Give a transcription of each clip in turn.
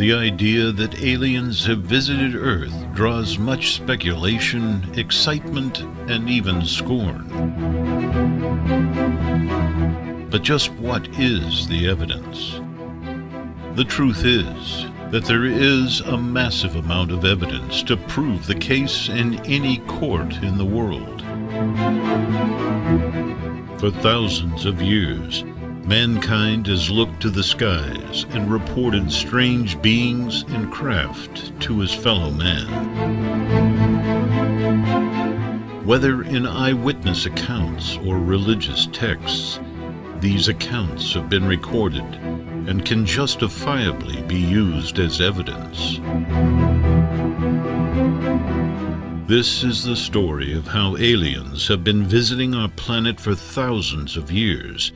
The idea that aliens have visited Earth draws much speculation, excitement, and even scorn. But just what is the evidence? The truth is that there is a massive amount of evidence to prove the case in any court in the world. For thousands of years, mankind has looked to the skies and reported strange beings and craft to his fellow man. Whether in eyewitness accounts or religious texts, these accounts have been recorded and can justifiably be used as evidence. This is the story of how aliens have been visiting our planet for thousands of years,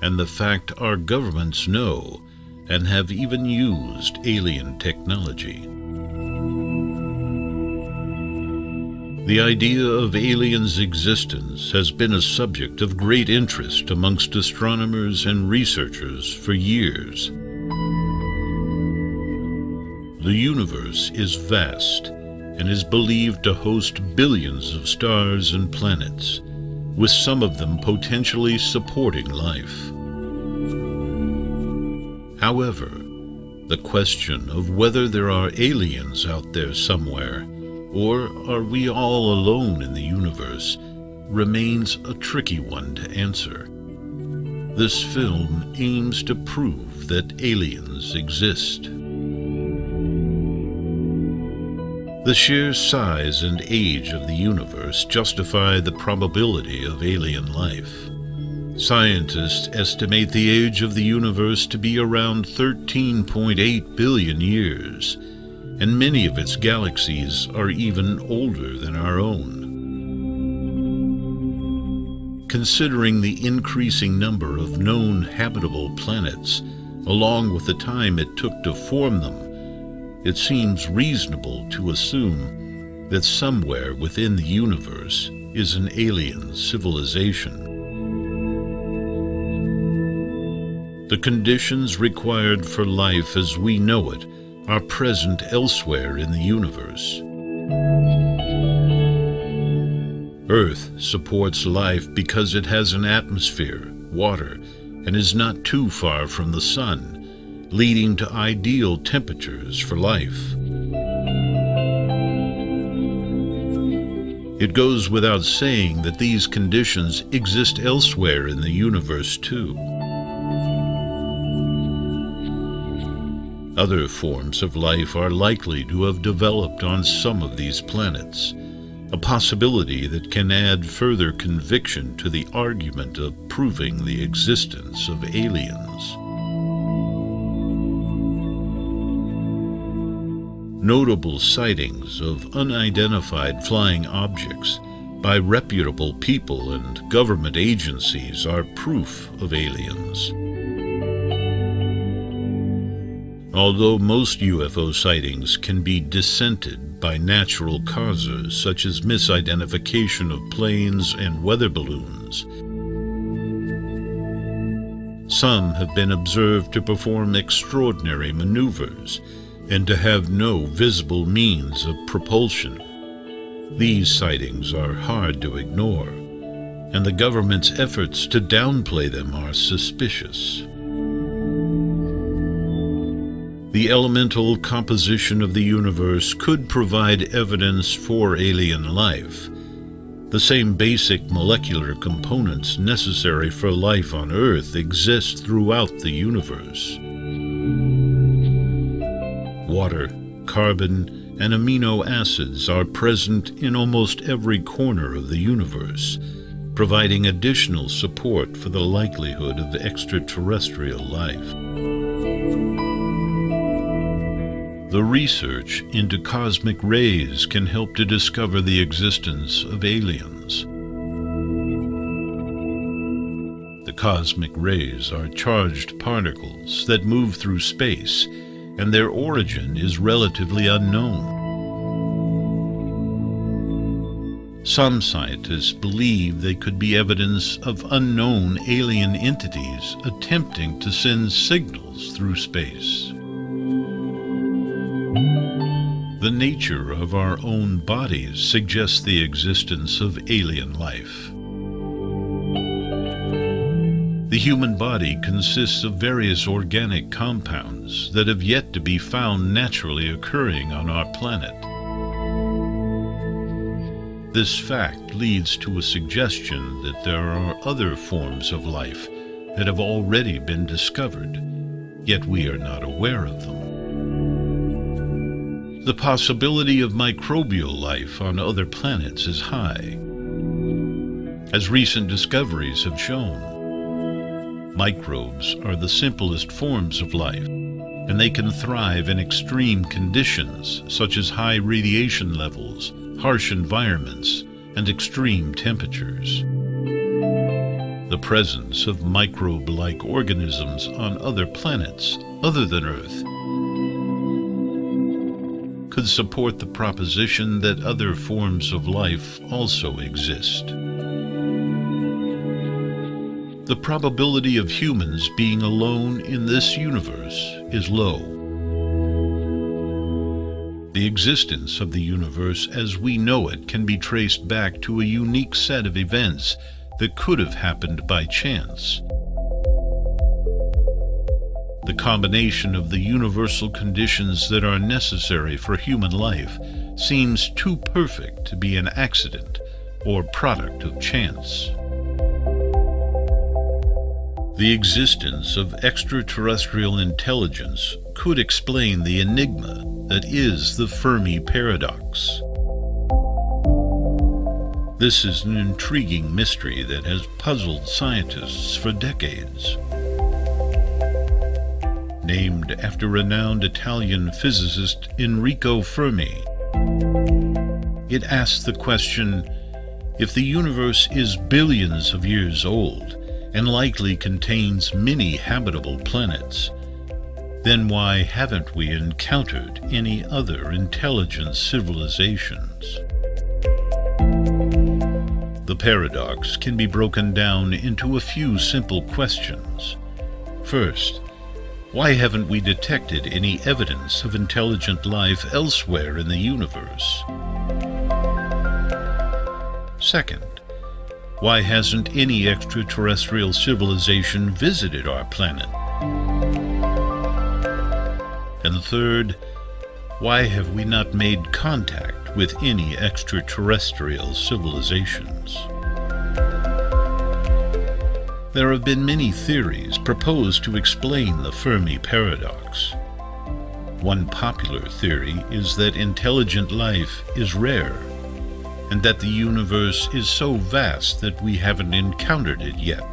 and the fact our governments know and have even used alien technology. The idea of aliens' existence has been a subject of great interest amongst astronomers and researchers for years. The universe is vast and is believed to host billions of stars and planets, with some of them potentially supporting life. However, the question of whether there are aliens out there somewhere, or are we all alone in the universe, remains a tricky one to answer. This film aims to prove that aliens exist. The sheer size and age of the universe justify the probability of alien life. Scientists estimate the age of the universe to be around 13.8 billion years, and many of its galaxies are even older than our own. Considering the increasing number of known habitable planets, along with the time it took to form them, it seems reasonable to assume that somewhere within the universe is an alien civilization. The conditions required for life as we know it are present elsewhere in the universe. Earth supports life because it has an atmosphere, water, and is not too far from the sun, leading to ideal temperatures for life. It goes without saying that these conditions exist elsewhere in the universe too. Other forms of life are likely to have developed on some of these planets, a possibility that can add further conviction to the argument of proving the existence of aliens. Notable sightings of unidentified flying objects by reputable people and government agencies are proof of aliens. Although most UFO sightings can be dissented by natural causes such as misidentification of planes and weather balloons, some have been observed to perform extraordinary maneuvers and to have no visible means of propulsion. These sightings are hard to ignore, and the government's efforts to downplay them are suspicious. The elemental composition of the universe could provide evidence for alien life. The same basic molecular components necessary for life on Earth exist throughout the universe. Water, carbon, and amino acids are present in almost every corner of the universe, providing additional support for the likelihood of extraterrestrial life. The research into cosmic rays can help to discover the existence of aliens. The cosmic rays are charged particles that move through space, and their origin is relatively unknown. Some scientists believe they could be evidence of unknown alien entities attempting to send signals through space. The nature of our own bodies suggests the existence of alien life. The human body consists of various organic compounds that have yet to be found naturally occurring on our planet. This fact leads to a suggestion that there are other forms of life that have already been discovered, yet we are not aware of them. The possibility of microbial life on other planets is high. As recent discoveries have shown, microbes are the simplest forms of life, and they can thrive in extreme conditions such as high radiation levels, harsh environments, and extreme temperatures. The presence of microbe-like organisms on other planets other than Earth could support the proposition that other forms of life also exist. The probability of humans being alone in this universe is low. The existence of the universe as we know it can be traced back to a unique set of events that could have happened by chance. The combination of the universal conditions that are necessary for human life seems too perfect to be an accident or product of chance. The existence of extraterrestrial intelligence could explain the enigma that is the Fermi paradox. This is an intriguing mystery that has puzzled scientists for decades. Named after renowned Italian physicist Enrico Fermi, it asks the question, if the universe is billions of years old and likely contains many habitable planets, then why haven't we encountered any other intelligent civilizations? The paradox can be broken down into a few simple questions. First, why haven't we detected any evidence of intelligent life elsewhere in the universe? Second, why hasn't any extraterrestrial civilization visited our planet? And third, why have we not made contact with any extraterrestrial civilizations? There have been many theories proposed to explain the Fermi paradox. One popular theory is that intelligent life is rare, and that the universe is so vast that we haven't encountered it yet.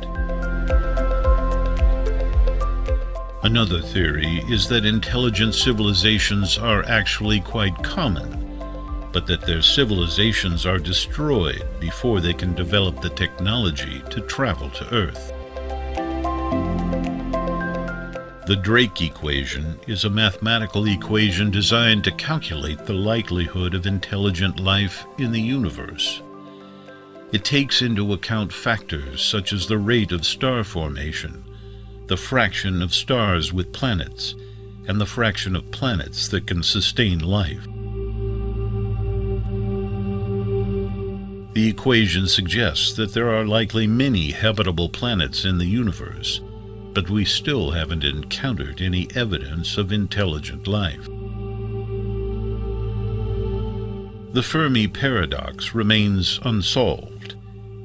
Another theory is that intelligent civilizations are actually quite common, but that their civilizations are destroyed before they can develop the technology to travel to Earth. The Drake equation is a mathematical equation designed to calculate the likelihood of intelligent life in the universe. It takes into account factors such as the rate of star formation, the fraction of stars with planets, and the fraction of planets that can sustain life. The equation suggests that there are likely many habitable planets in the universe, but we still haven't encountered any evidence of intelligent life. The Fermi paradox remains unsolved,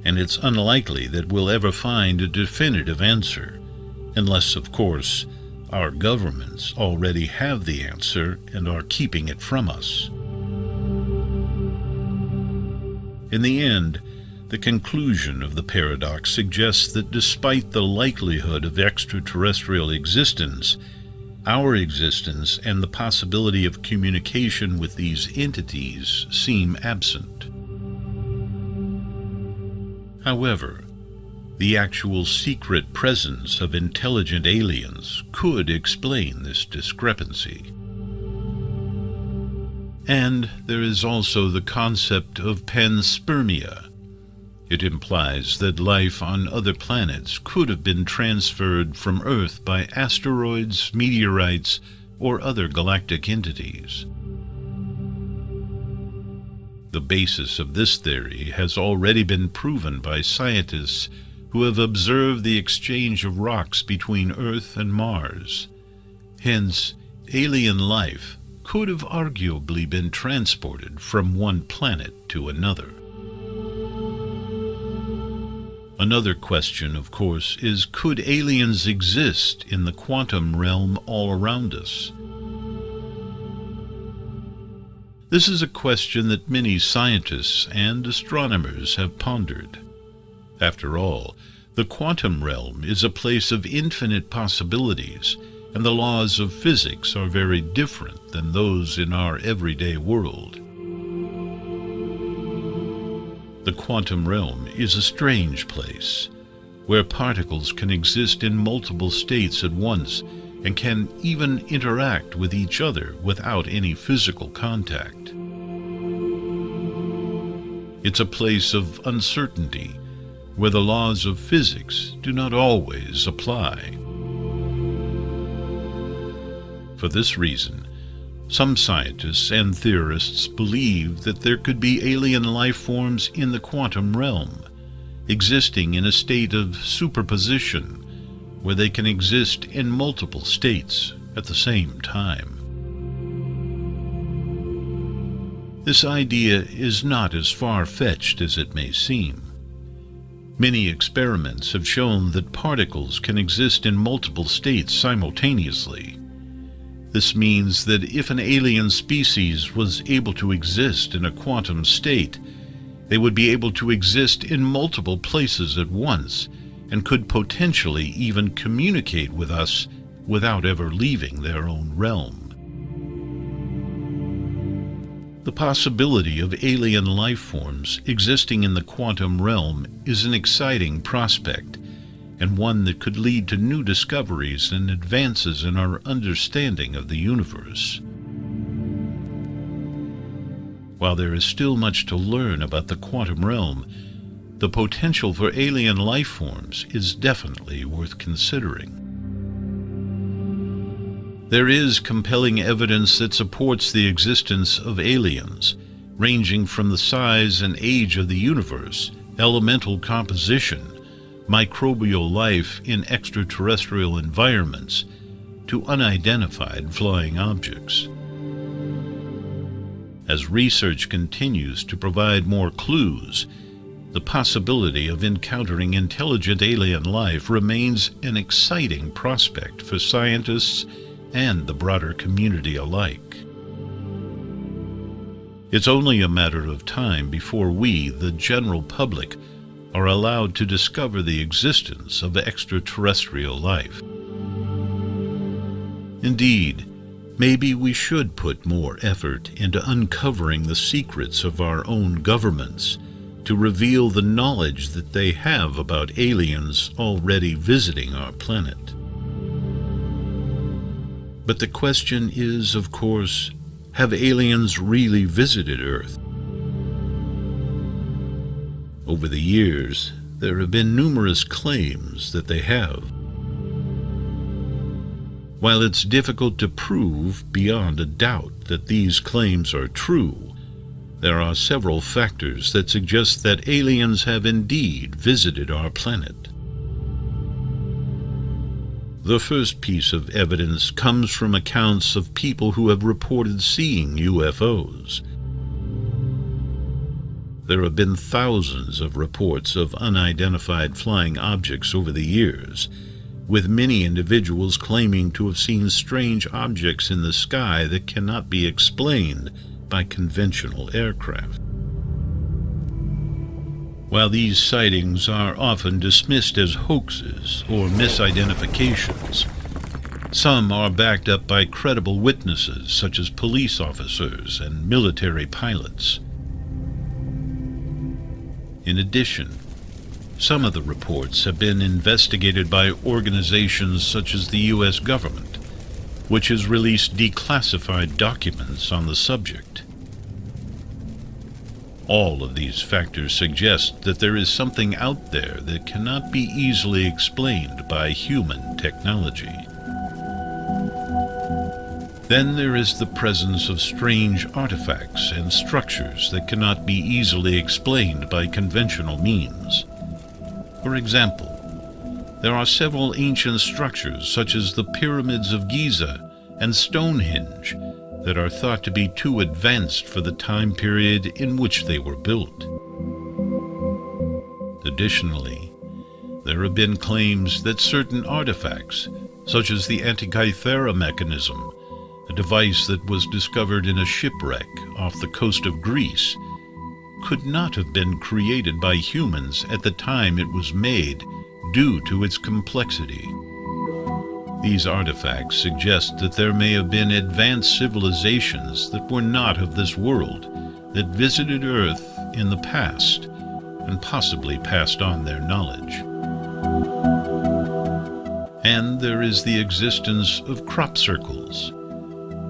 and it's unlikely that we'll ever find a definitive answer, unless, of course, our governments already have the answer and are keeping it from us. In the end, the conclusion of the paradox suggests that despite the likelihood of extraterrestrial existence, our existence and the possibility of communication with these entities seem absent. However, the actual secret presence of intelligent aliens could explain this discrepancy. And there is also the concept of panspermia. It implies that life on other planets could have been transferred from Earth by asteroids, meteorites, or other galactic entities. The basis of this theory has already been proven by scientists who have observed the exchange of rocks between Earth and Mars. Hence, alien life could have arguably been transported from one planet to another. Another question, of course, is could aliens exist in the quantum realm all around us? This is a question that many scientists and astronomers have pondered. After all, the quantum realm is a place of infinite possibilities, and the laws of physics are very different than those in our everyday world. The quantum realm is a strange place, where particles can exist in multiple states at once and can even interact with each other without any physical contact. It's a place of uncertainty, where the laws of physics do not always apply. For this reason, some scientists and theorists believe that there could be alien life forms in the quantum realm, existing in a state of superposition, where they can exist in multiple states at the same time. This idea is not as far-fetched as it may seem. Many experiments have shown that particles can exist in multiple states simultaneously. This means that if an alien species was able to exist in a quantum state, they would be able to exist in multiple places at once and could potentially even communicate with us without ever leaving their own realm. The possibility of alien life forms existing in the quantum realm is an exciting prospect, and one that could lead to new discoveries and advances in our understanding of the universe. While there is still much to learn about the quantum realm, the potential for alien life forms is definitely worth considering. There is compelling evidence that supports the existence of aliens, ranging from the size and age of the universe, elemental composition, microbial life in extraterrestrial environments, to unidentified flying objects. As research continues to provide more clues, the possibility of encountering intelligent alien life remains an exciting prospect for scientists and the broader community alike. It's only a matter of time before we, the general public, are allowed to discover the existence of extraterrestrial life. Indeed, maybe we should put more effort into uncovering the secrets of our own governments to reveal the knowledge that they have about aliens already visiting our planet. But the question is, of course, have aliens really visited Earth? Over the years, there have been numerous claims that they have. While it's difficult to prove beyond a doubt that these claims are true, there are several factors that suggest that aliens have indeed visited our planet. The first piece of evidence comes from accounts of people who have reported seeing UFOs. There have been thousands of reports of unidentified flying objects over the years, with many individuals claiming to have seen strange objects in the sky that cannot be explained by conventional aircraft. While these sightings are often dismissed as hoaxes or misidentifications, some are backed up by credible witnesses such as police officers and military pilots. In addition, some of the reports have been investigated by organizations such as the U.S. government, which has released declassified documents on the subject. All of these factors suggest that there is something out there that cannot be easily explained by human technology. Then there is the presence of strange artifacts and structures that cannot be easily explained by conventional means. For example, there are several ancient structures such as the pyramids of Giza and Stonehenge that are thought to be too advanced for the time period in which they were built. Additionally, there have been claims that certain artifacts, such as the Antikythera mechanism, a device that was discovered in a shipwreck off the coast of Greece, could not have been created by humans at the time it was made due to its complexity. These artifacts suggest that there may have been advanced civilizations that were not of this world that visited Earth in the past and possibly passed on their knowledge. And there is the existence of crop circles.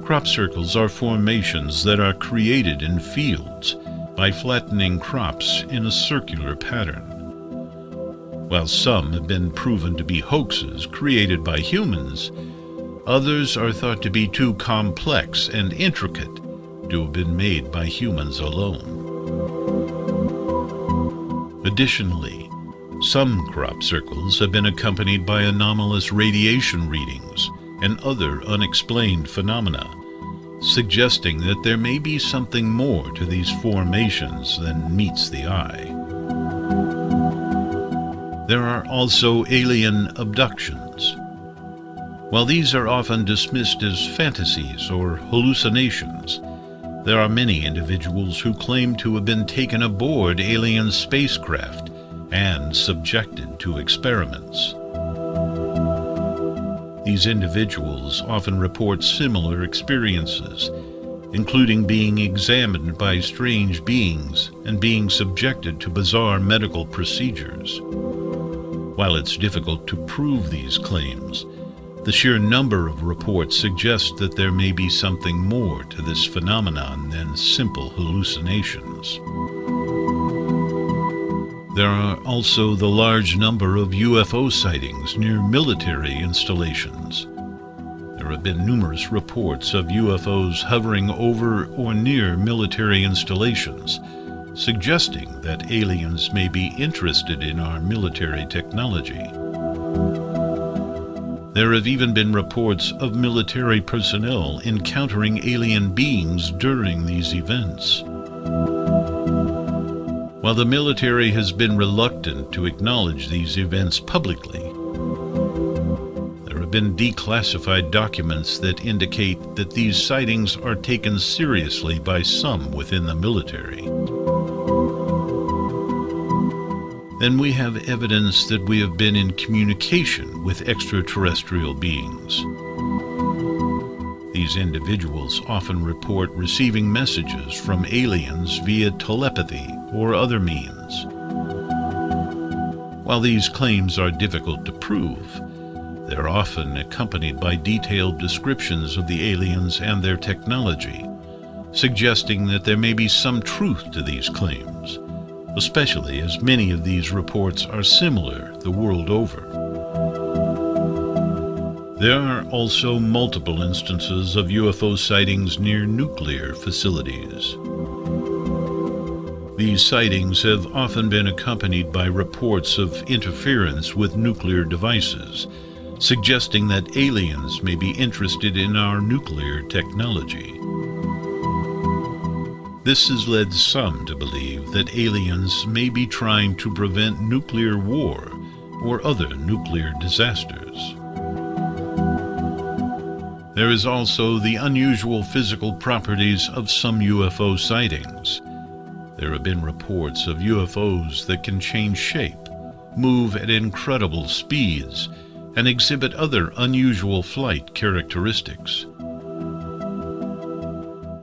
Crop circles are formations that are created in fields by flattening crops in a circular pattern. While some have been proven to be hoaxes created by humans, others are thought to be too complex and intricate to have been made by humans alone. Additionally, some crop circles have been accompanied by anomalous radiation readings and other unexplained phenomena, suggesting that there may be something more to these formations than meets the eye. There are also alien abductions. While these are often dismissed as fantasies or hallucinations, there are many individuals who claim to have been taken aboard alien spacecraft and subjected to experiments. These individuals often report similar experiences, including being examined by strange beings and being subjected to bizarre medical procedures. While it's difficult to prove these claims, the sheer number of reports suggests that there may be something more to this phenomenon than simple hallucinations. There are also the large number of UFO sightings near military installations. There have been numerous reports of UFOs hovering over or near military installations, suggesting that aliens may be interested in our military technology. There have even been reports of military personnel encountering alien beings during these events. While the military has been reluctant to acknowledge these events publicly, there have been declassified documents that indicate that these sightings are taken seriously by some within the military. Then we have evidence that we have been in communication with extraterrestrial beings. These individuals often report receiving messages from aliens via telepathy or other means. While these claims are difficult to prove, they're often accompanied by detailed descriptions of the aliens and their technology, suggesting that there may be some truth to these claims, especially as many of these reports are similar the world over. There are also multiple instances of UFO sightings near nuclear facilities. These sightings have often been accompanied by reports of interference with nuclear devices, suggesting that aliens may be interested in our nuclear technology. This has led some to believe that aliens may be trying to prevent nuclear war or other nuclear disasters. There is also the unusual physical properties of some UFO sightings. There have been reports of UFOs that can change shape, move at incredible speeds, and exhibit other unusual flight characteristics.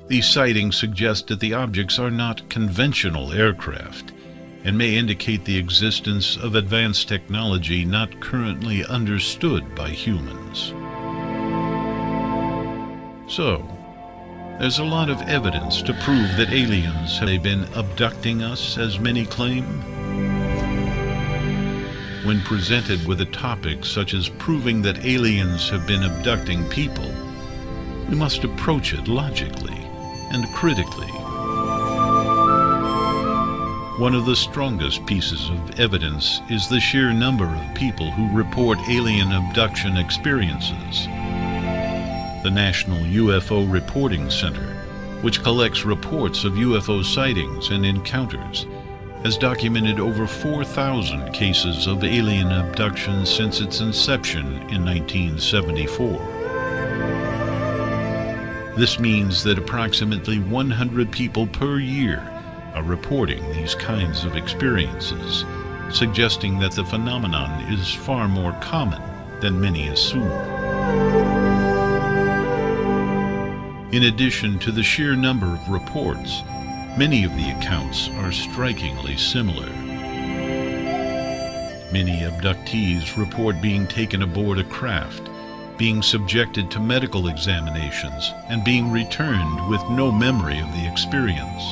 These sightings suggest that the objects are not conventional aircraft and may indicate the existence of advanced technology not currently understood by humans. So, there's a lot of evidence to prove that aliens have been abducting us, as many claim. When presented with a topic such as proving that aliens have been abducting people, we must approach it logically and critically. One of the strongest pieces of evidence is the sheer number of people who report alien abduction experiences. The National UFO Reporting Center, which collects reports of UFO sightings and encounters, has documented over 4,000 cases of alien abduction since its inception in 1974. This means that approximately 100 people per year are reporting these kinds of experiences, suggesting that the phenomenon is far more common than many assume. In addition to the sheer number of reports, many of the accounts are strikingly similar. Many abductees report being taken aboard a craft, being subjected to medical examinations, and being returned with no memory of the experience.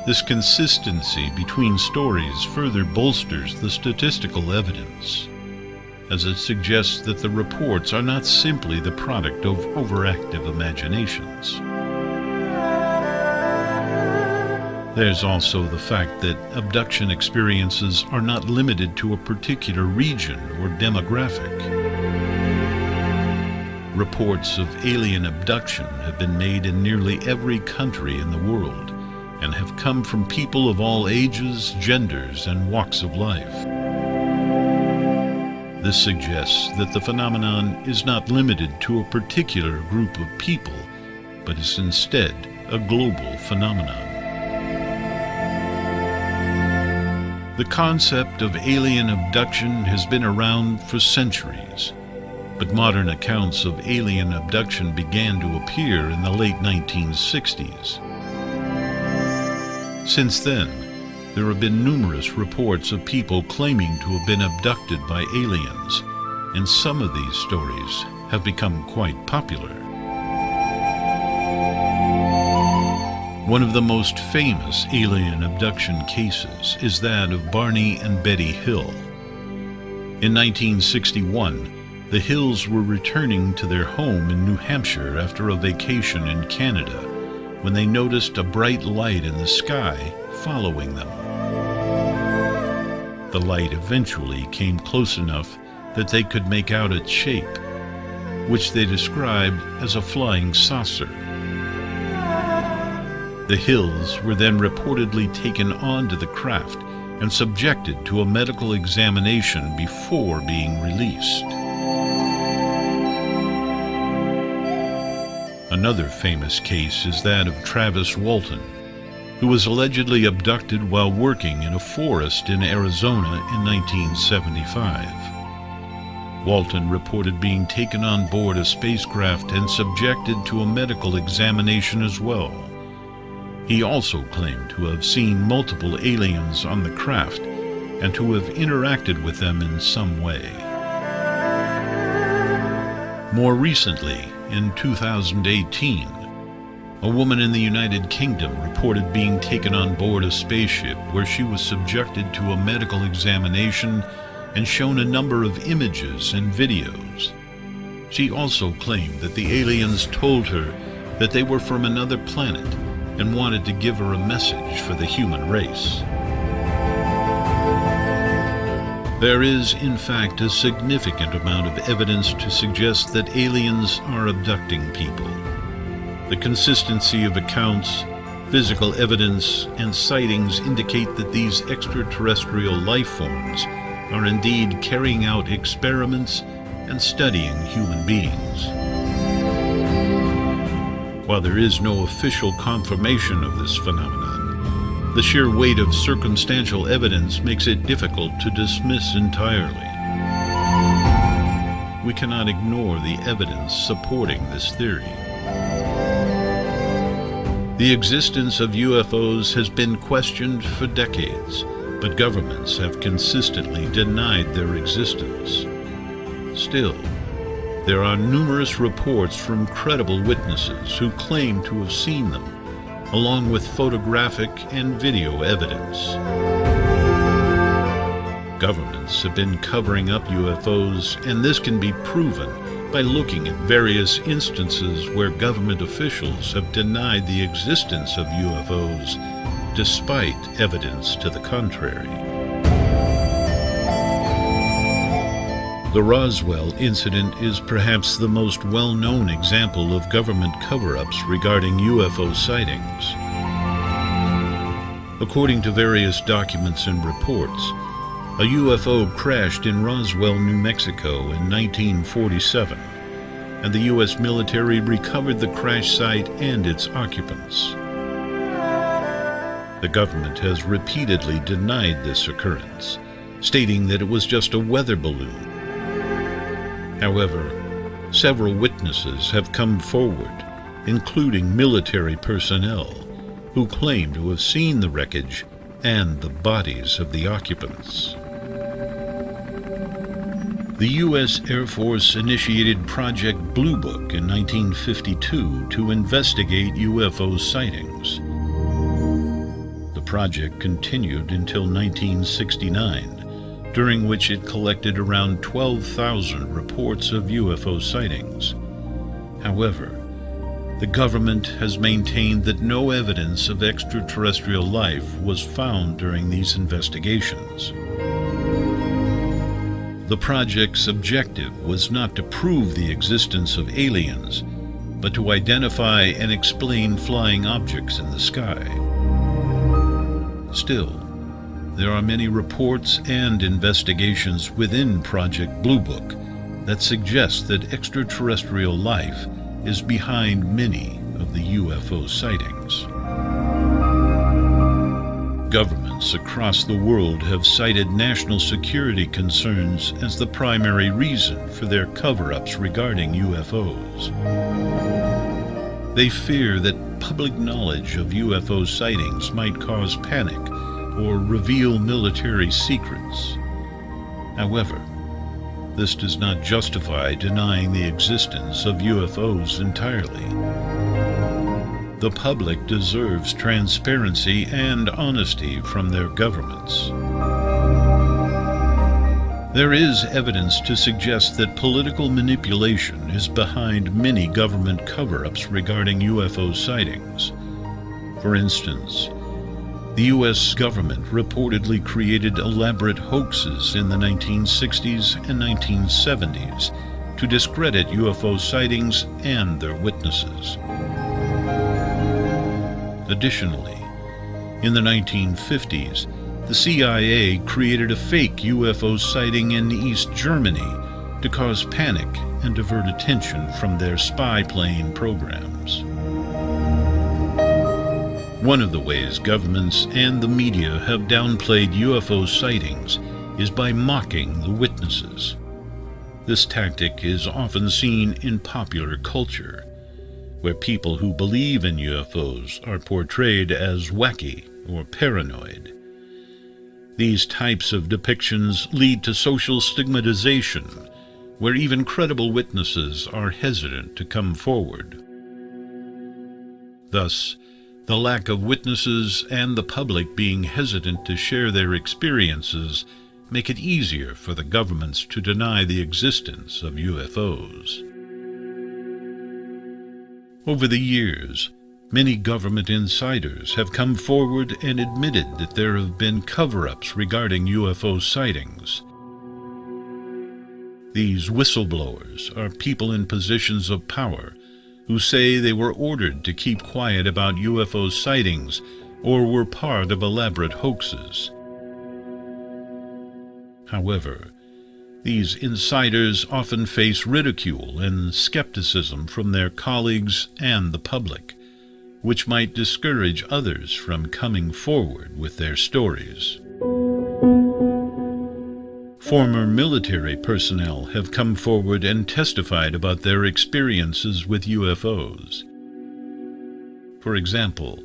This consistency between stories further bolsters the statistical evidence, as it suggests that the reports are not simply the product of overactive imaginations. There's also the fact that abduction experiences are not limited to a particular region or demographic. Reports of alien abduction have been made in nearly every country in the world and have come from people of all ages, genders, and walks of life. This suggests that the phenomenon is not limited to a particular group of people, but is instead a global phenomenon. The concept of alien abduction has been around for centuries, but modern accounts of alien abduction began to appear in the late 1960s. Since then, there have been numerous reports of people claiming to have been abducted by aliens, and some of these stories have become quite popular. One of the most famous alien abduction cases is that of Barney and Betty Hill. In 1961, the Hills were returning to their home in New Hampshire after a vacation in Canada when they noticed a bright light in the sky following them. The light eventually came close enough that they could make out its shape, which they described as a flying saucer. The Hills were then reportedly taken onto the craft and subjected to a medical examination before being released. Another famous case is that of Travis Walton, who was allegedly abducted while working in a forest in Arizona in 1975. Walton reported being taken on board a spacecraft and subjected to a medical examination as well. He also claimed to have seen multiple aliens on the craft and to have interacted with them in some way. More recently, in 2018, a woman in the United Kingdom reported being taken on board a spaceship where she was subjected to a medical examination and shown a number of images and videos. She also claimed that the aliens told her that they were from another planet and wanted to give her a message for the human race. There is, in fact, a significant amount of evidence to suggest that aliens are abducting people. The consistency of accounts, physical evidence, and sightings indicate that these extraterrestrial life forms are indeed carrying out experiments and studying human beings. While there is no official confirmation of this phenomenon, the sheer weight of circumstantial evidence makes it difficult to dismiss entirely. We cannot ignore the evidence supporting this theory. The existence of UFOs has been questioned for decades, but governments have consistently denied their existence. Still, there are numerous reports from credible witnesses who claim to have seen them, along with photographic and video evidence. Governments have been covering up UFOs, and this can be proven by looking at various instances where government officials have denied the existence of UFOs despite evidence to the contrary. The Roswell incident is perhaps the most well-known example of government cover-ups regarding UFO sightings. According to various documents and reports, a UFO crashed in Roswell, New Mexico in 1947, and the U.S. military recovered the crash site and its occupants. The government has repeatedly denied this occurrence, stating that it was just a weather balloon. However, several witnesses have come forward, including military personnel, who claim to have seen the wreckage and the bodies of the occupants. The U.S. Air Force initiated Project Blue Book in 1952 to investigate UFO sightings. The project continued until 1969, during which it collected around 12,000 reports of UFO sightings. However, the government has maintained that no evidence of extraterrestrial life was found during these investigations. The project's objective was not to prove the existence of aliens, but to identify and explain flying objects in the sky. Still, there are many reports and investigations within Project Blue Book that suggest that extraterrestrial life is behind many of the UFO sightings. Governments across the world have cited national security concerns as the primary reason for their cover-ups regarding UFOs. They fear that public knowledge of UFO sightings might cause panic or reveal military secrets. However, this does not justify denying the existence of UFOs entirely. The public deserves transparency and honesty from their governments. There is evidence to suggest that political manipulation is behind many government cover-ups regarding UFO sightings. For instance, the U.S. government reportedly created elaborate hoaxes in the 1960s and 1970s to discredit UFO sightings and their witnesses. Additionally, in the 1950s, the CIA created a fake UFO sighting in East Germany to cause panic and divert attention from their spy plane programs. One of the ways governments and the media have downplayed UFO sightings is by mocking the witnesses. This tactic is often seen in popular culture, where people who believe in UFOs are portrayed as wacky or paranoid. These types of depictions lead to social stigmatization, where even credible witnesses are hesitant to come forward. Thus, the lack of witnesses and the public being hesitant to share their experiences make it easier for the governments to deny the existence of UFOs. Over the years, many government insiders have come forward and admitted that there have been cover-ups regarding UFO sightings. These whistleblowers are people in positions of power who say they were ordered to keep quiet about UFO sightings or were part of elaborate hoaxes. However, these insiders often face ridicule and skepticism from their colleagues and the public, which might discourage others from coming forward with their stories. Former military personnel have come forward and testified about their experiences with UFOs. For example,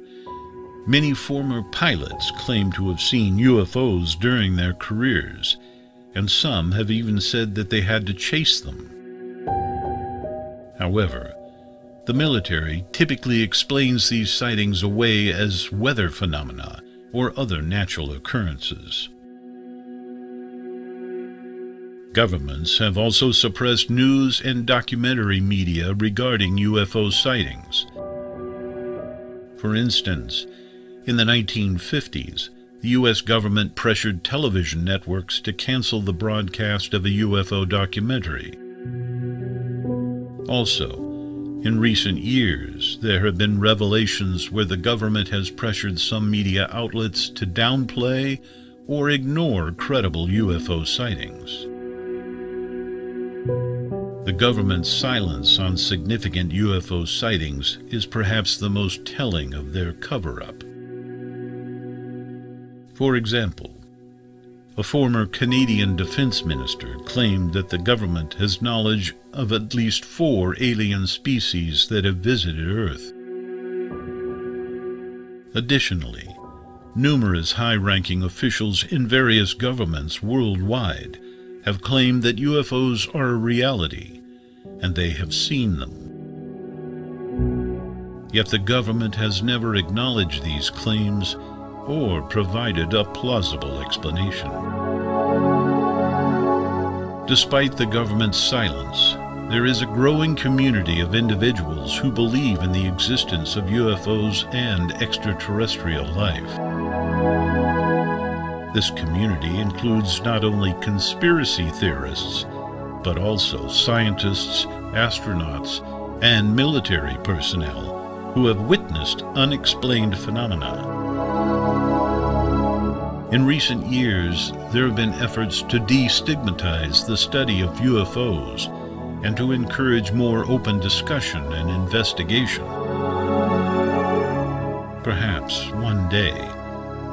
many former pilots claim to have seen UFOs during their careers, and some have even said that they had to chase them. However, the military typically explains these sightings away as weather phenomena or other natural occurrences. Governments have also suppressed news and documentary media regarding UFO sightings. For instance, in the 1950s, the U.S. government pressured television networks to cancel the broadcast of a UFO documentary. Also, in recent years, there have been revelations where the government has pressured some media outlets to downplay or ignore credible UFO sightings. The government's silence on significant UFO sightings is perhaps the most telling of their cover-up. For example, a former Canadian defense minister claimed that the government has knowledge of at least 4 alien species that have visited Earth. Additionally, numerous high-ranking officials in various governments worldwide have claimed that UFOs are a reality, and they have seen them. Yet the government has never acknowledged these claims or provided a plausible explanation. Despite the government's silence, there is a growing community of individuals who believe in the existence of UFOs and extraterrestrial life. This community includes not only conspiracy theorists, but also scientists, astronauts, and military personnel who have witnessed unexplained phenomena. In recent years, there have been efforts to destigmatize the study of UFOs and to encourage more open discussion and investigation. Perhaps one day,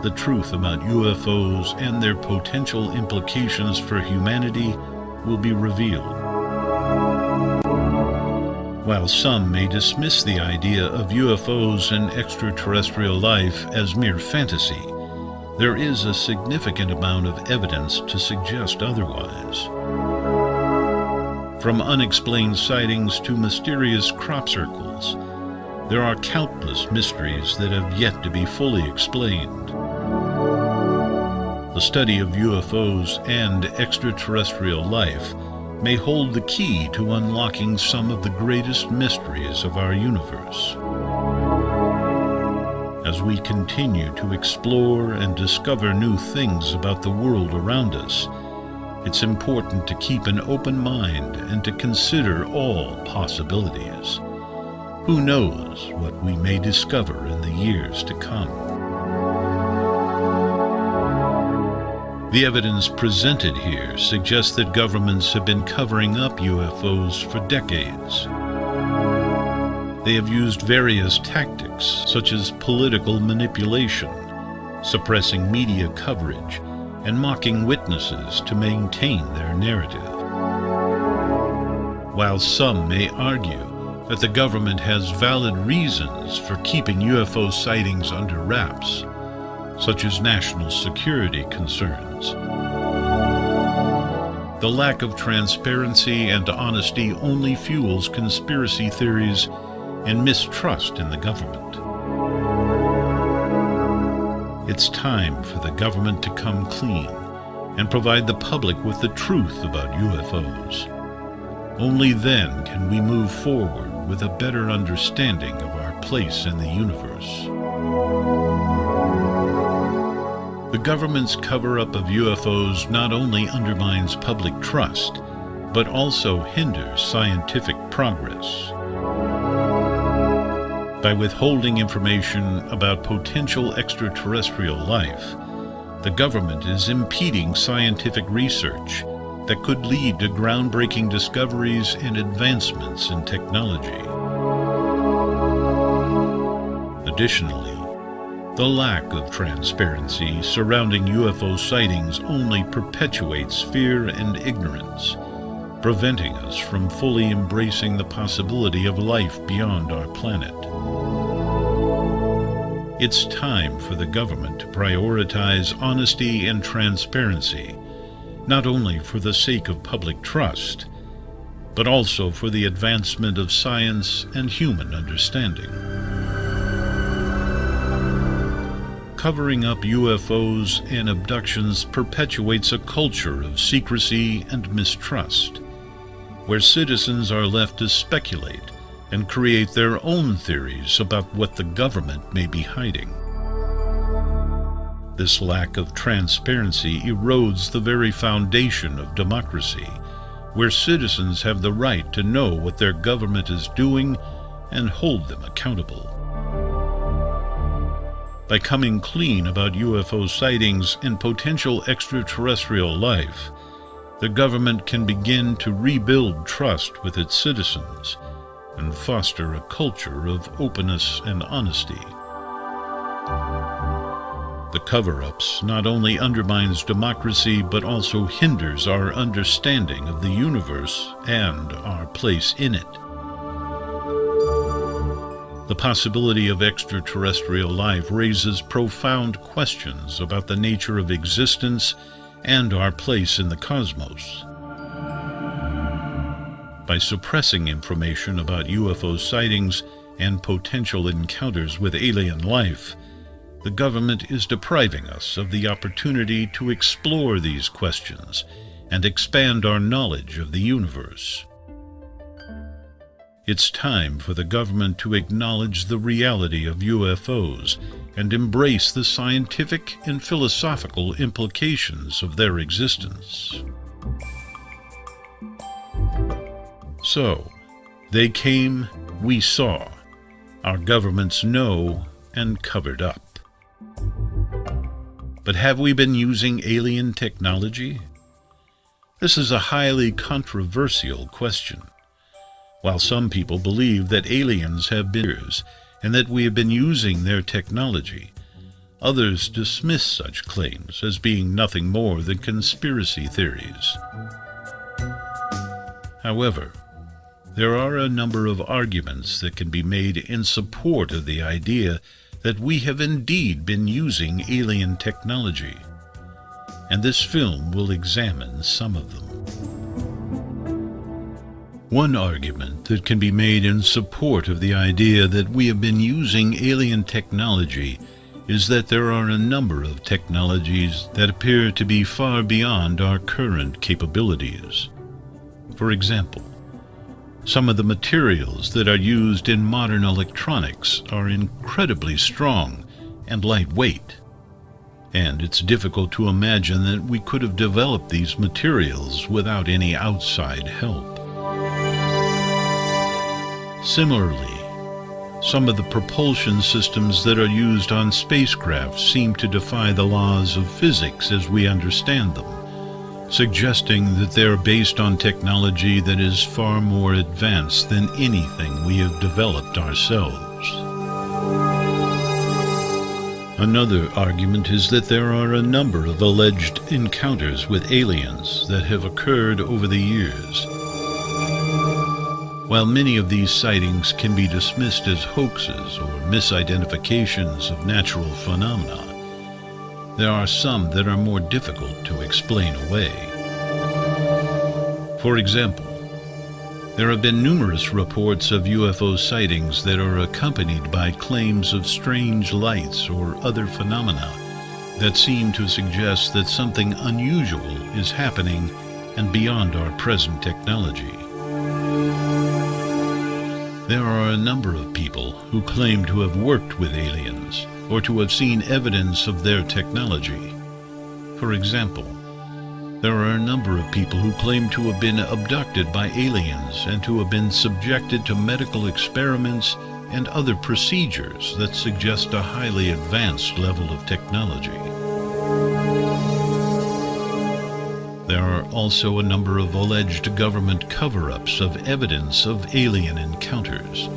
the truth about UFOs and their potential implications for humanity will be revealed. While some may dismiss the idea of UFOs and extraterrestrial life as mere fantasy, there is a significant amount of evidence to suggest otherwise. From unexplained sightings to mysterious crop circles, there are countless mysteries that have yet to be fully explained. The study of UFOs and extraterrestrial life may hold the key to unlocking some of the greatest mysteries of our universe. As we continue to explore and discover new things about the world around us, it's important to keep an open mind and to consider all possibilities. Who knows what we may discover in the years to come? The evidence presented here suggests that governments have been covering up UFOs for decades. They have used various tactics, such as political manipulation, suppressing media coverage, and mocking witnesses to maintain their narrative. While some may argue that the government has valid reasons for keeping UFO sightings under wraps, such as national security concerns, the lack of transparency and honesty only fuels conspiracy theories and mistrust in the government. It's time for the government to come clean and provide the public with the truth about UFOs. Only then can we move forward with a better understanding of our place in the universe. The government's cover-up of UFOs not only undermines public trust, but also hinders scientific progress. By withholding information about potential extraterrestrial life, the government is impeding scientific research that could lead to groundbreaking discoveries and advancements in technology. Additionally, the lack of transparency surrounding UFO sightings only perpetuates fear and ignorance, preventing us from fully embracing the possibility of life beyond our planet. It's time for the government to prioritize honesty and transparency, not only for the sake of public trust, but also for the advancement of science and human understanding. Covering up UFOs and abductions perpetuates a culture of secrecy and mistrust, where citizens are left to speculate and create their own theories about what the government may be hiding. This lack of transparency erodes the very foundation of democracy, where citizens have the right to know what their government is doing and hold them accountable. By coming clean about UFO sightings and potential extraterrestrial life, the government can begin to rebuild trust with its citizens and foster a culture of openness and honesty. The cover-ups not only undermines democracy but also hinders our understanding of the universe and our place in it. The possibility of extraterrestrial life raises profound questions about the nature of existence and our place in the cosmos. By suppressing information about UFO sightings and potential encounters with alien life, the government is depriving us of the opportunity to explore these questions and expand our knowledge of the universe. It's time for the government to acknowledge the reality of UFOs and embrace the scientific and philosophical implications of their existence. So, they came, we saw. Our governments know and covered up. But have we been using alien technology? This is a highly controversial question. While some people believe that aliens have been here and that we have been using their technology, others dismiss such claims as being nothing more than conspiracy theories. However, there are a number of arguments that can be made in support of the idea that we have indeed been using alien technology, and this film will examine some of them. One argument that can be made in support of the idea that we have been using alien technology is that there are a number of technologies that appear to be far beyond our current capabilities. For example, some of the materials that are used in modern electronics are incredibly strong and lightweight, and it's difficult to imagine that we could have developed these materials without any outside help. Similarly, some of the propulsion systems that are used on spacecraft seem to defy the laws of physics as we understand them, suggesting that they are based on technology that is far more advanced than anything we have developed ourselves. Another argument is that there are a number of alleged encounters with aliens that have occurred over the years. While many of these sightings can be dismissed as hoaxes or misidentifications of natural phenomena, there are some that are more difficult to explain away. For example, there have been numerous reports of UFO sightings that are accompanied by claims of strange lights or other phenomena that seem to suggest that something unusual is happening and beyond our present technology. There are a number of people who claim to have worked with aliens or to have seen evidence of their technology. For example, there are a number of people who claim to have been abducted by aliens and to have been subjected to medical experiments and other procedures that suggest a highly advanced level of technology. There are also a number of alleged government cover-ups of evidence of alien encounters.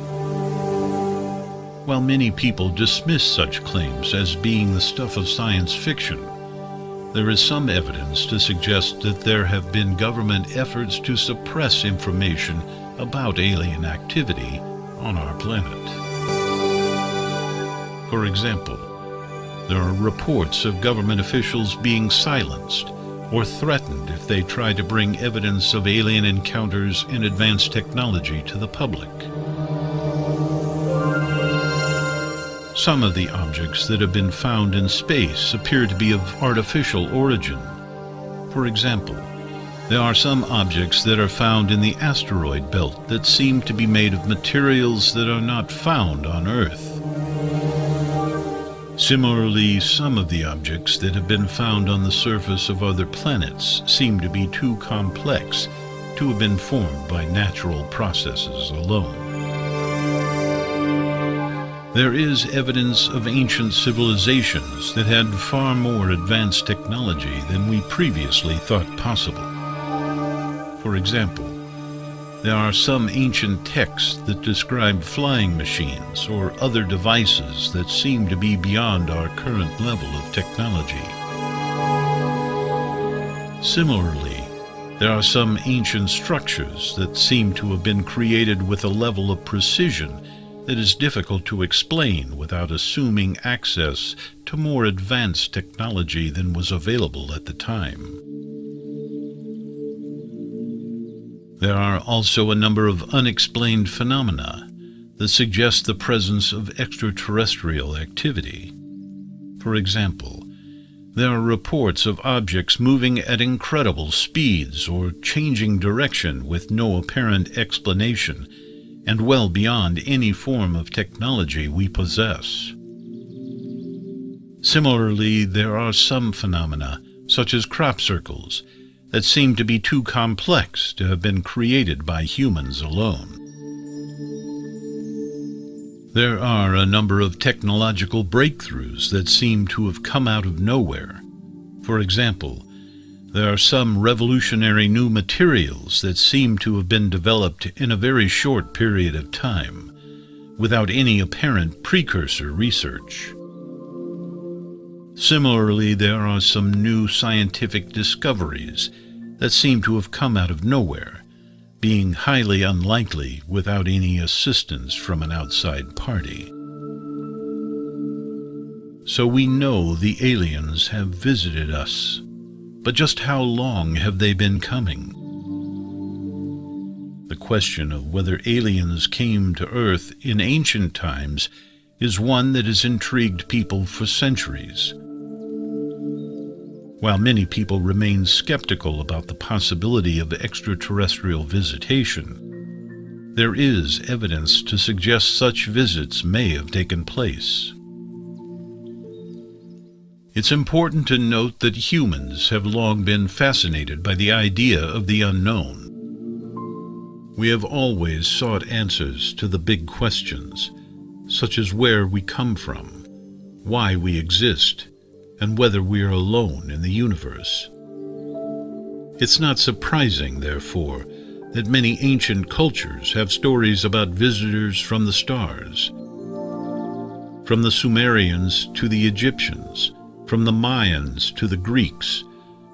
While many people dismiss such claims as being the stuff of science fiction, there is some evidence to suggest that there have been government efforts to suppress information about alien activity on our planet. For example, there are reports of government officials being silenced or threatened if they try to bring evidence of alien encounters and advanced technology to the public. Some of the objects that have been found in space appear to be of artificial origin. For example, there are some objects that are found in the asteroid belt that seem to be made of materials that are not found on Earth. Similarly, some of the objects that have been found on the surface of other planets seem to be too complex to have been formed by natural processes alone. There is evidence of ancient civilizations that had far more advanced technology than we previously thought possible. For example, there are some ancient texts that describe flying machines or other devices that seem to be beyond our current level of technology. Similarly, there are some ancient structures that seem to have been created with a level of precision that is difficult to explain without assuming access to more advanced technology than was available at the time. There are also a number of unexplained phenomena that suggest the presence of extraterrestrial activity. For example, there are reports of objects moving at incredible speeds or changing direction with no apparent explanation and well beyond any form of technology we possess. Similarly, there are some phenomena, such as crop circles, that seem to be too complex to have been created by humans alone. There are a number of technological breakthroughs that seem to have come out of nowhere. For example, there are some revolutionary new materials that seem to have been developed in a very short period of time, without any apparent precursor research. Similarly, there are some new scientific discoveries that seem to have come out of nowhere, being highly unlikely without any assistance from an outside party. So we know the aliens have visited us, but just how long have they been coming? The question of whether aliens came to Earth in ancient times is one that has intrigued people for centuries. While many people remain skeptical about the possibility of extraterrestrial visitation, there is evidence to suggest such visits may have taken place. It's important to note that humans have long been fascinated by the idea of the unknown. We have always sought answers to the big questions, such as where we come from, why we exist, and whether we are alone in the universe. It's not surprising, therefore, that many ancient cultures have stories about visitors from the stars. From the Sumerians to the Egyptians, from the Mayans to the Greeks,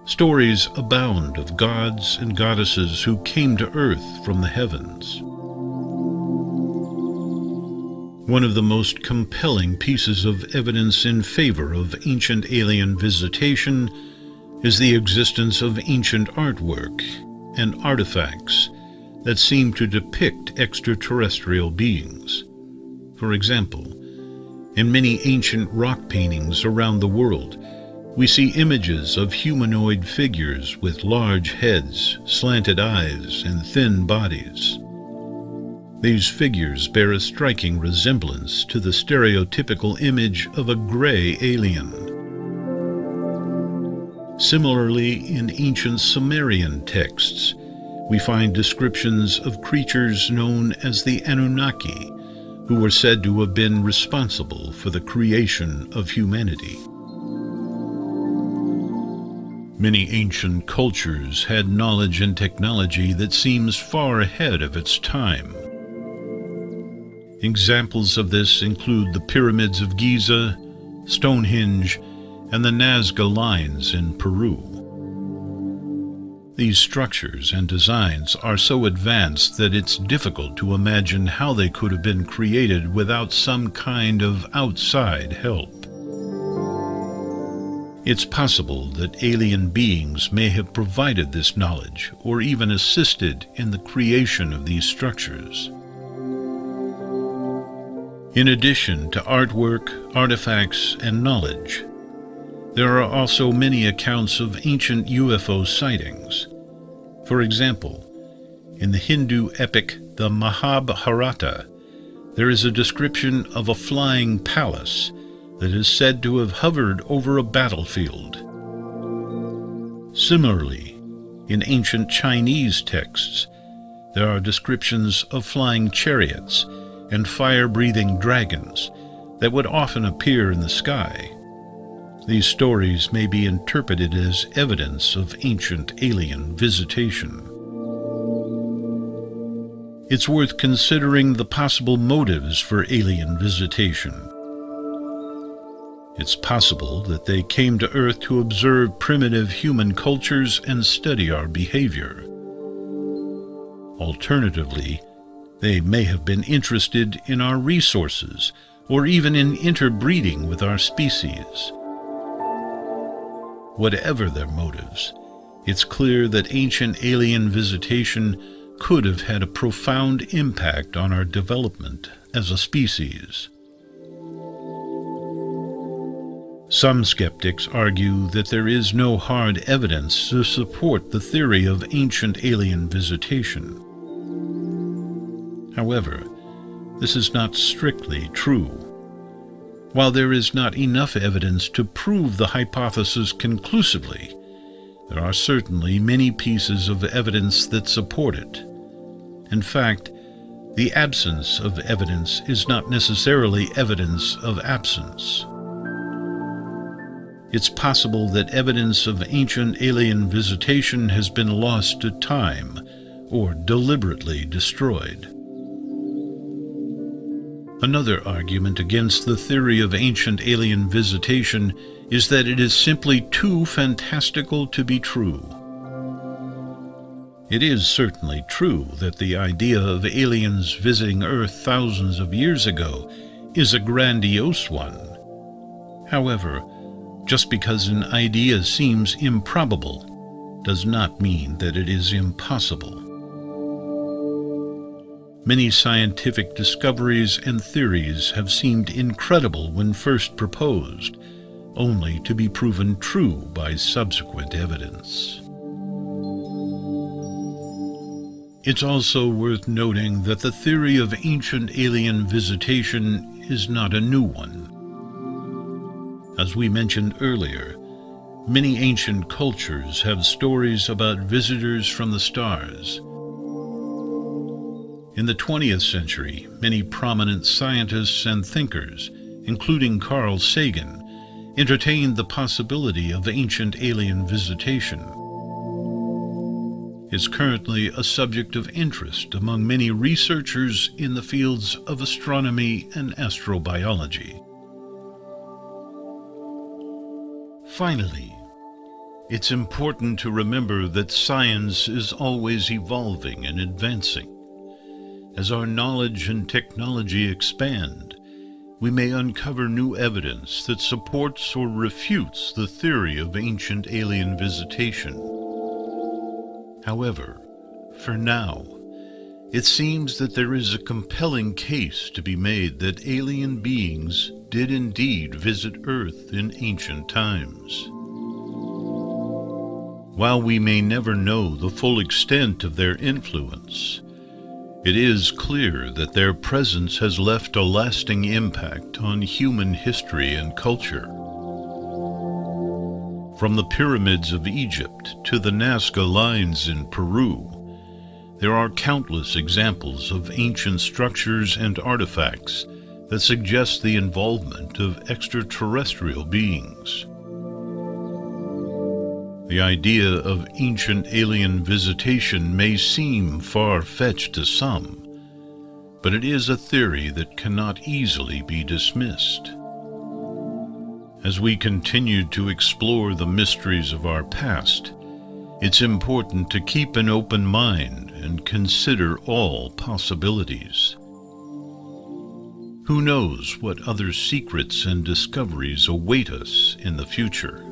stories abound of gods and goddesses who came to Earth from the heavens. One of the most compelling pieces of evidence in favor of ancient alien visitation is the existence of ancient artwork and artifacts that seem to depict extraterrestrial beings. For example, in many ancient rock paintings around the world, we see images of humanoid figures with large heads, slanted eyes, and thin bodies. These figures bear a striking resemblance to the stereotypical image of a gray alien. Similarly, in ancient Sumerian texts, we find descriptions of creatures known as the Anunnaki, who were said to have been responsible for the creation of humanity. Many ancient cultures had knowledge and technology that seems far ahead of its time. Examples of this include the pyramids of Giza, Stonehenge, and the Nazca lines in Peru. These structures and designs are so advanced that it's difficult to imagine how they could have been created without some kind of outside help. It's possible that alien beings may have provided this knowledge or even assisted in the creation of these structures. In addition to artwork, artifacts, and knowledge, there are also many accounts of ancient UFO sightings. For example, in the Hindu epic the Mahabharata, there is a description of a flying palace that is said to have hovered over a battlefield. Similarly, in ancient Chinese texts, there are descriptions of flying chariots and fire-breathing dragons that would often appear in the sky. These stories may be interpreted as evidence of ancient alien visitation. It's worth considering the possible motives for alien visitation. It's possible that they came to Earth to observe primitive human cultures and study our behavior. Alternatively, they may have been interested in our resources or even in interbreeding with our species. Whatever their motives, it's clear that ancient alien visitation could have had a profound impact on our development as a species. Some skeptics argue that there is no hard evidence to support the theory of ancient alien visitation. However, this is not strictly true. While there is not enough evidence to prove the hypothesis conclusively, there are certainly many pieces of evidence that support it. In fact, the absence of evidence is not necessarily evidence of absence. It's possible that evidence of ancient alien visitation has been lost to time or deliberately destroyed. Another argument against the theory of ancient alien visitation is that it is simply too fantastical to be true. It is certainly true that the idea of aliens visiting Earth thousands of years ago is a grandiose one. However, just because an idea seems improbable does not mean that it is impossible. Many scientific discoveries and theories have seemed incredible when first proposed, only to be proven true by subsequent evidence. It's also worth noting that the theory of ancient alien visitation is not a new one. As we mentioned earlier, many ancient cultures have stories about visitors from the stars. In the 20th century, many prominent scientists and thinkers, including Carl Sagan, entertained the possibility of ancient alien visitation. It's currently a subject of interest among many researchers in the fields of astronomy and astrobiology. Finally, it's important to remember that science is always evolving and advancing. As our knowledge and technology expand, we may uncover new evidence that supports or refutes the theory of ancient alien visitation. However, for now, it seems that there is a compelling case to be made that alien beings did indeed visit Earth in ancient times. While we may never know the full extent of their influence, it is clear that their presence has left a lasting impact on human history and culture. From the pyramids of Egypt to the Nazca lines in Peru, there are countless examples of ancient structures and artifacts that suggest the involvement of extraterrestrial beings. The idea of ancient alien visitation may seem far-fetched to some, but it is a theory that cannot easily be dismissed. As we continue to explore the mysteries of our past, it's important to keep an open mind and consider all possibilities. Who knows what other secrets and discoveries await us in the future?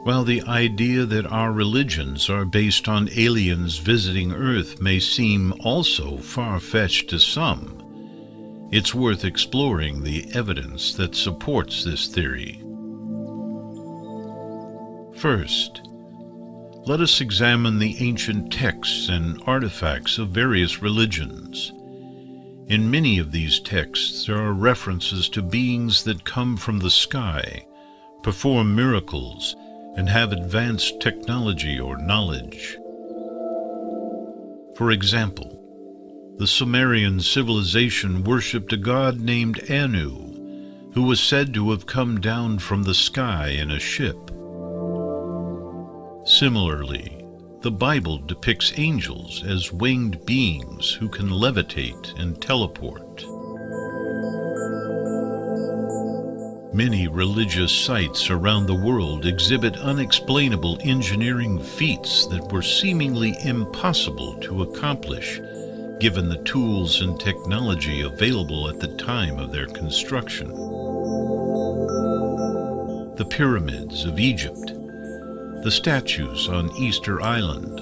While the idea that our religions are based on aliens visiting Earth may seem also far-fetched to some, It's worth exploring the evidence that supports this theory. First, let us examine the ancient texts and artifacts of various religions. In many of these texts, there are references to beings that come from the sky, perform miracles, and have advanced technology or knowledge. For example, the Sumerian civilization worshipped a god named Anu, who was said to have come down from the sky in a ship. Similarly, the Bible depicts angels as winged beings who can levitate and teleport. Many religious sites around the world exhibit unexplainable engineering feats that were seemingly impossible to accomplish, given the tools and technology available at the time of their construction. The pyramids of Egypt, the statues on Easter Island,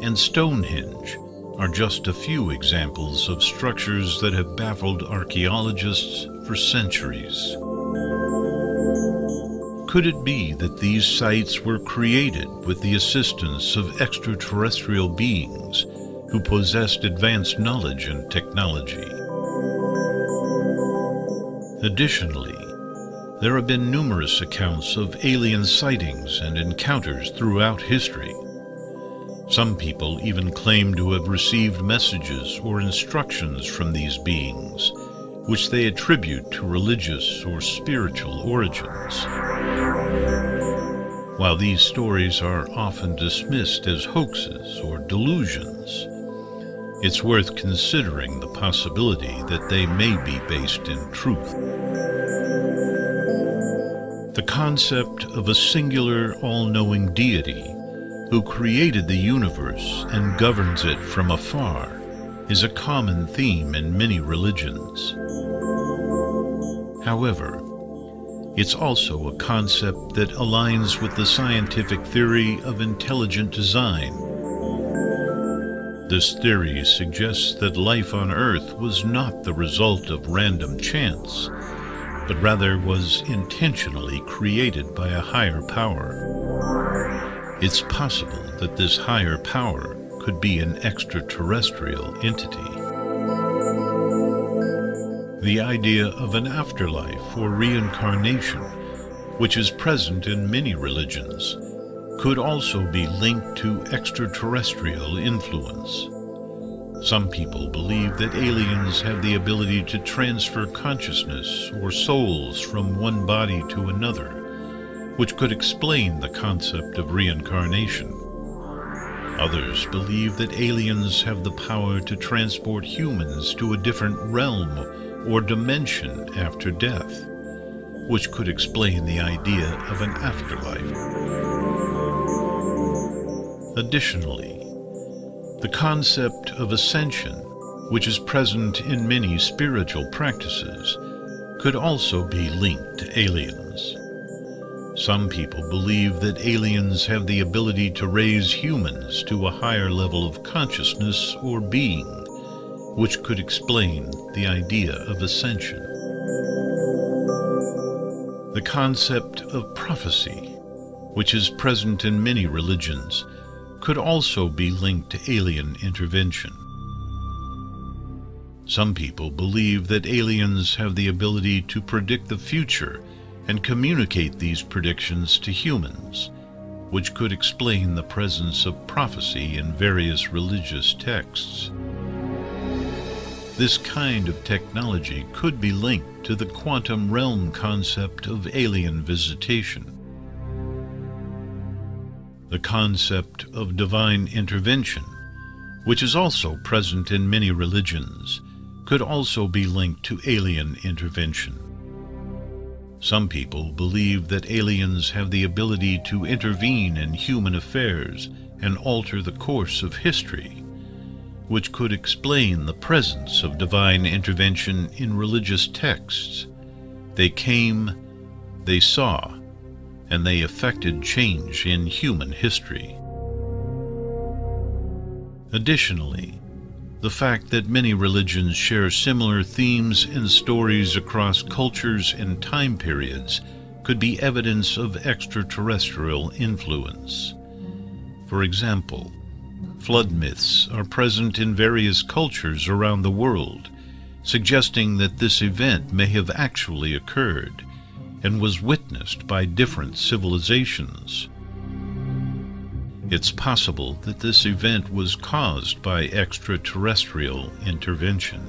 and Stonehenge are just a few examples of structures that have baffled archaeologists for centuries. Could it be that these sites were created with the assistance of extraterrestrial beings who possessed advanced knowledge and technology? Additionally, there have been numerous accounts of alien sightings and encounters throughout history. Some people even claim to have received messages or instructions from these beings, which they attribute to religious or spiritual origins. While these stories are often dismissed as hoaxes or delusions, it's worth considering the possibility that they may be based in truth. The concept of a singular, all-knowing deity who created the universe and governs it from afar is a common theme in many religions. However, it's also a concept that aligns with the scientific theory of intelligent design. This theory suggests that life on Earth was not the result of random chance, but rather was intentionally created by a higher power. It's possible that this higher power could be an extraterrestrial entity. The idea of an afterlife or reincarnation, which is present in many religions, could also be linked to extraterrestrial influence. Some people believe that aliens have the ability to transfer consciousness or souls from one body to another, which could explain the concept of reincarnation. Others believe that aliens have the power to transport humans to a different realm or dimension after death, which could explain the idea of an afterlife. Additionally, the concept of ascension, which is present in many spiritual practices, could also be linked to aliens. Some people believe that aliens have the ability to raise humans to a higher level of consciousness or being, which could explain the idea of ascension. The concept of prophecy, which is present in many religions, could also be linked to alien intervention. Some people believe that aliens have the ability to predict the future and communicate these predictions to humans, which could explain the presence of prophecy in various religious texts. This kind of technology could be linked to the quantum realm concept of alien visitation. The concept of divine intervention, which is also present in many religions, could also be linked to alien intervention. Some people believe that aliens have the ability to intervene in human affairs and alter the course of history, which could explain the presence of divine intervention in religious texts. They came, they saw, and they effected change in human history. Additionally, The fact that many religions share similar themes and stories across cultures and time periods could be evidence of extraterrestrial influence. For example, flood myths are present in various cultures around the world, suggesting that this event may have actually occurred and was witnessed by different civilizations. It's possible that this event was caused by extraterrestrial intervention.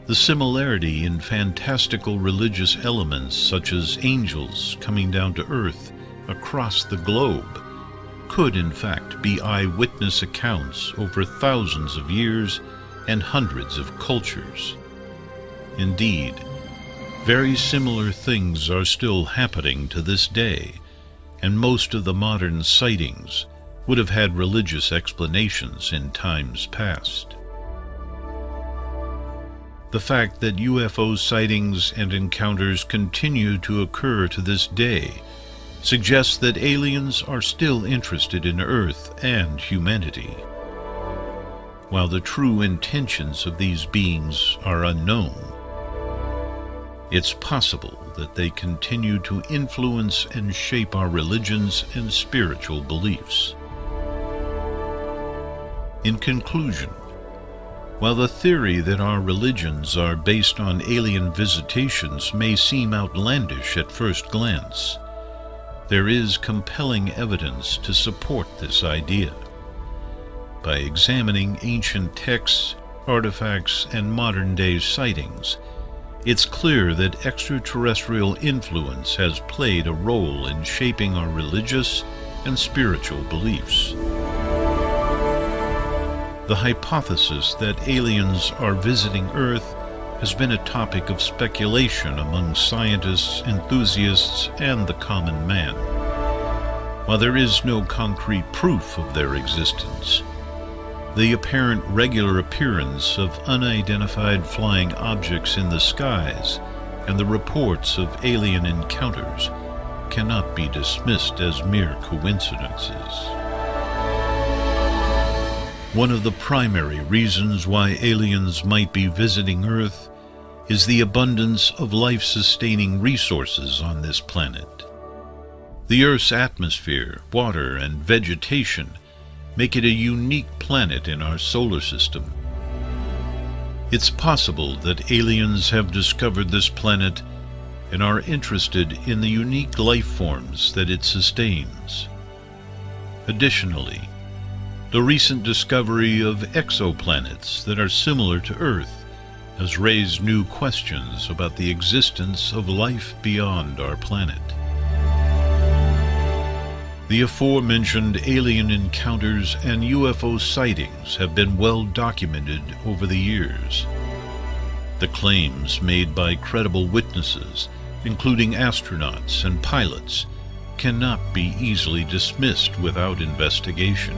The similarity in fantastical religious elements such as angels coming down to earth across the globe could in fact be eyewitness accounts over thousands of years and hundreds of cultures. Indeed, very similar things are still happening to this day, and most of the modern sightings would have had religious explanations in times past. The fact that UFO sightings and encounters continue to occur to this day suggests that aliens are still interested in Earth and humanity. While the true intentions of these beings are unknown, it's possible that they continue to influence and shape our religions and spiritual beliefs. In conclusion, while the theory that our religions are based on alien visitations may seem outlandish at first glance, there is compelling evidence to support this idea. By examining ancient texts, artifacts, and modern-day sightings, it's clear that extraterrestrial influence has played a role in shaping our religious and spiritual beliefs. The hypothesis that aliens are visiting Earth has been a topic of speculation among scientists, enthusiasts, and the common man. While there is no concrete proof of their existence, the apparent regular appearance of unidentified flying objects in the skies and the reports of alien encounters cannot be dismissed as mere coincidences. One of the primary reasons why aliens might be visiting Earth is the abundance of life-sustaining resources on this planet. The Earth's atmosphere, water, and vegetation make it a unique planet in our solar system. It's possible that aliens have discovered this planet and are interested in the unique life forms that it sustains. Additionally, the recent discovery of exoplanets that are similar to Earth has raised new questions about the existence of life beyond our planet. The aforementioned alien encounters and UFO sightings have been well documented over the years. The claims made by credible witnesses, including astronauts and pilots, cannot be easily dismissed without investigation.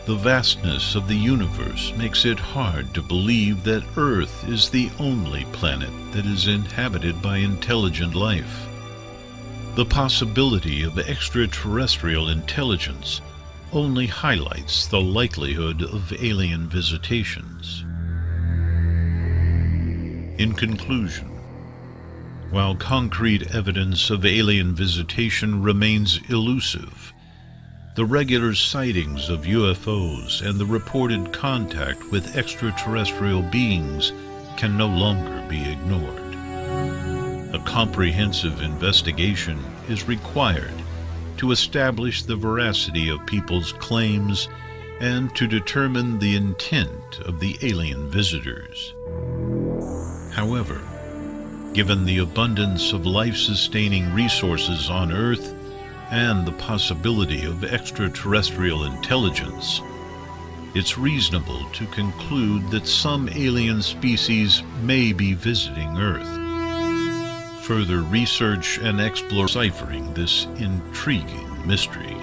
The vastness of the universe makes it hard to believe that Earth is the only planet that is inhabited by intelligent life. The possibility of extraterrestrial intelligence only highlights the likelihood of alien visitations. In conclusion, while concrete evidence of alien visitation remains elusive, the regular sightings of UFOs and the reported contact with extraterrestrial beings can no longer be ignored. A comprehensive investigation is required to establish the veracity of people's claims and to determine the intent of the alien visitors. However, given the abundance of life-sustaining resources on Earth and the possibility of extraterrestrial intelligence, it's reasonable to conclude that some alien species may be visiting Earth. Further research and exploring this intriguing mystery